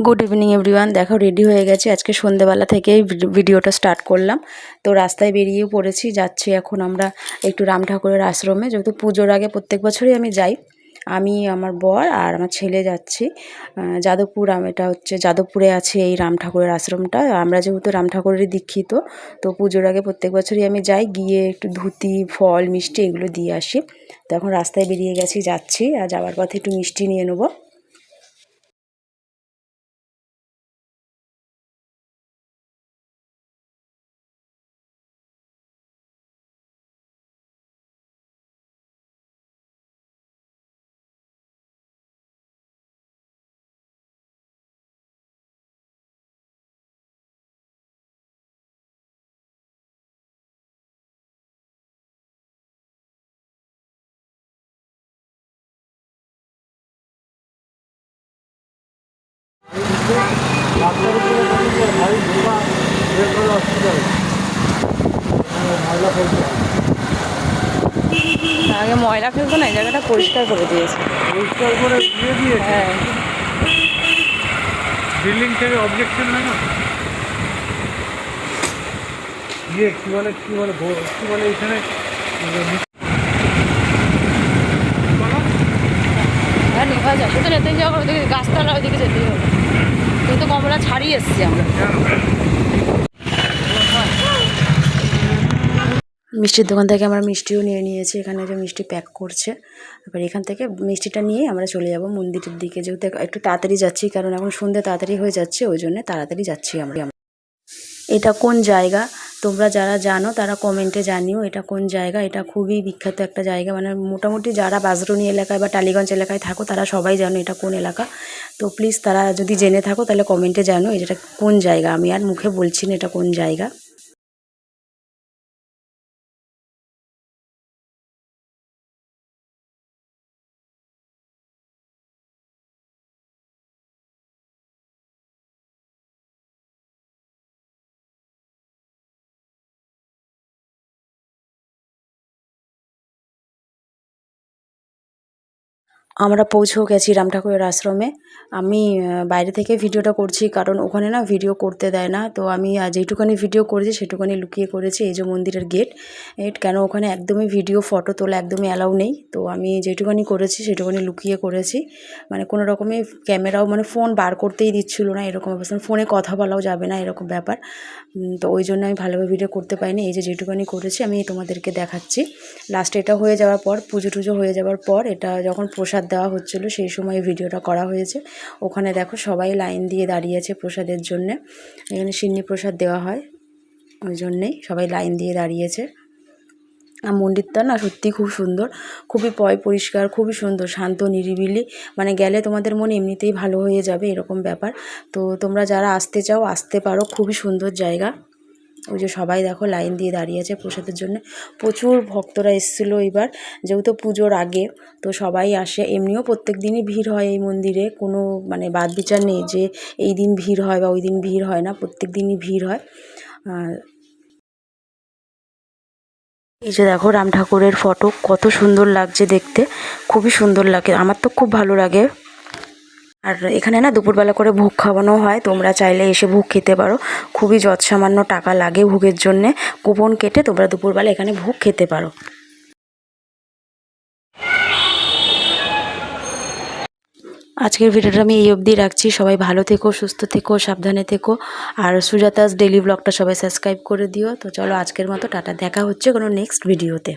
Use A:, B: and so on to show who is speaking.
A: Good evening everyone. দেখো ready হয়ে গেছি, আজকে সন্ধ্যেবেলা থেকেই ভিডিওটা স্টার্ট করলাম। তো রাস্তায় বেরিয়েও পড়েছি, যাচ্ছি এখন আমরা একটু রাম ঠাকুরের আশ্রমে। যেহেতু পুজোর আগে প্রত্যেক বছরই আমি যাই, আমি আমার বর আর আমার ছেলে যাচ্ছি যাদবপুর। এটা হচ্ছে যাদবপুরে আছে এই রাম ঠাকুরের আশ্রমটা। আমরা যেহেতু রাম ঠাকুরেরই দীক্ষিত, তো পুজোর আগে প্রত্যেক বছরই আমি যাই, গিয়ে একটু ধুতি ফল মিষ্টি এগুলো দিয়ে আসি। তো এখন রাস্তায় বেরিয়ে গেছি, যাচ্ছি, আর যাওয়ার পথে একটু মিষ্টি নিয়ে নেবো। আগে ময়লা ফেলতো না, এই জায়গাটা পরিষ্কার করে দিয়েছে।
B: পরিষ্কার করে দিয়ে দিয়েছে।
A: হ্যাঁ,
B: বিল্ডিং থেকে অবজেকশন হয় না? কী বলে এখানে
A: হ্যাঁ নেওয়া যায়, সে তো যেতেই যাবো, ওদিকে গাছতলা ওইদিকে যেতেই হবে। কিন্তু কমলা ছাড়িয়ে এসছি আমরা। মিষ্টির দোকান থেকে আমরা মিষ্টিও নিয়ে নিয়েছি, এখানে যে মিষ্টি প্যাক করছে। এবার এখান থেকে মিষ্টিটা নিয়ে আমরা চলে যাব মন্দিরের দিকে। যেহেতু একটু তাড়াতাড়ি যাচ্ছি, কারণ এখন সন্ধ্যে তাড়াতাড়ি হয়ে যাচ্ছে, ওই জন্য তাড়াতাড়ি যাচ্ছি আমরা। এটা কোন জায়গা তোমরা যারা জানো তারা কমেন্টে জানিও, এটা কোন জায়গা। এটা খুবই বিখ্যাত একটা জায়গা, মানে মোটামুটি যারা বাজরুনি এলাকায় বা টালিগঞ্জ এলাকায় থাকো তারা সবাই জানো এটা কোন এলাকা। তো প্লিজ তারা যদি জেনে থাকো তাহলে কমেন্টে জানো এটা কোন জায়গা। আমি আর মুখে বলছি না এটা কোন জায়গা। আমরা পৌঁছেও গেছি রাম ঠাকুরের আশ্রমে। আমি বাইরে থেকে ভিডিওটা করছি, কারণ ওখানে না ভিডিও করতে দেয় না। তো আমি যেইটুখানি ভিডিও করেছি সেটুখানি লুকিয়ে করেছি। এই যে মন্দিরের গেট, কেন ওখানে একদমই ভিডিও ফটো তোলা একদমই অ্যালাউ নেই। তো আমি যেটুখানি করেছি সেটুখানি লুকিয়ে করেছি, মানে কোনো রকমে ক্যামেরাও, মানে ফোন বার করতেই দিচ্ছিল না, এরকম অবস্থা। ফোনে কথা বলাও যাবে না, এরকম ব্যাপার। তো ওই জন্য আমি ভালোভাবে ভিডিও করতে পারিনি। এই যে যেটুখানি করেছি আমি তোমাদেরকে দেখাচ্ছি। লাস্টে এটা হয়ে যাওয়ার পর, পুজো টুজো হয়ে যাওয়ার পর, এটা যখন প্রসাদ দেওয়া হচ্ছিলো সেই সময় ভিডিওটা করা হয়েছে। ওখানে দেখো সবাই লাইন দিয়ে দাঁড়িয়ে আছে প্রসাদের জন্যে। এখানে সিন্নি প্রসাদ দেওয়া হয়, ওই জন্যেই সবাই লাইন দিয়ে দাঁড়িয়েছে। আর মন্দিরটা না সত্যিই খুব সুন্দর, খুবই পরিষ্কার, খুবই সুন্দর, শান্ত নিরিবিলি। মানে গেলে তোমাদের মন এমনিতেই ভালো হয়ে যাবে, এরকম ব্যাপার। তো তোমরা যারা আসতে চাও আসতে পারো, খুবই সুন্দর জায়গা। ওই যে সবাই দেখো লাইন দিয়ে দাঁড়িয়ে আছে প্রসাদের জন্য। প্রচুর ভক্তরা এসেছিলো এবার, যেহেতু পুজোর আগে, তো সবাই আসে। এমনিও প্রত্যেক দিনই ভিড় হয় এই মন্দিরে, কোনো মানে বাদ বিচার নেই যে এই দিন ভিড় হয় বা ওই দিন ভিড় হয় না, প্রত্যেক দিনই ভিড় হয়। এই যে দেখো রাম ঠাকুরের ফটো, কত সুন্দর লাগছে দেখতে, খুবই সুন্দর লাগে, আমার তো খুব ভালো লাগে। আর এখানে না দুপুরবেলা করে ভোগ খাওয়ানো হয়, তোমরা চাইলে এসে ভোগ খেতে পারো। খুবই যৎসামান্য টাকা লাগে ভোগের জন্যে, কুপন কেটে তোমরা দুপুরবেলা এখানে ভোগ খেতে পারো। আজকের ভিডিওটা আমি এই অবধি রাখছি। সবাই ভালো থেকো, সুস্থ থেকো, সাবধানে থেকো। আর সুজাতাস ডেইলি ব্লগটা সবাই সাবস্ক্রাইব করে দিও। তো চলো আজকের মতো টাটা, দেখা হচ্ছে কোনো নেক্সট ভিডিওতে।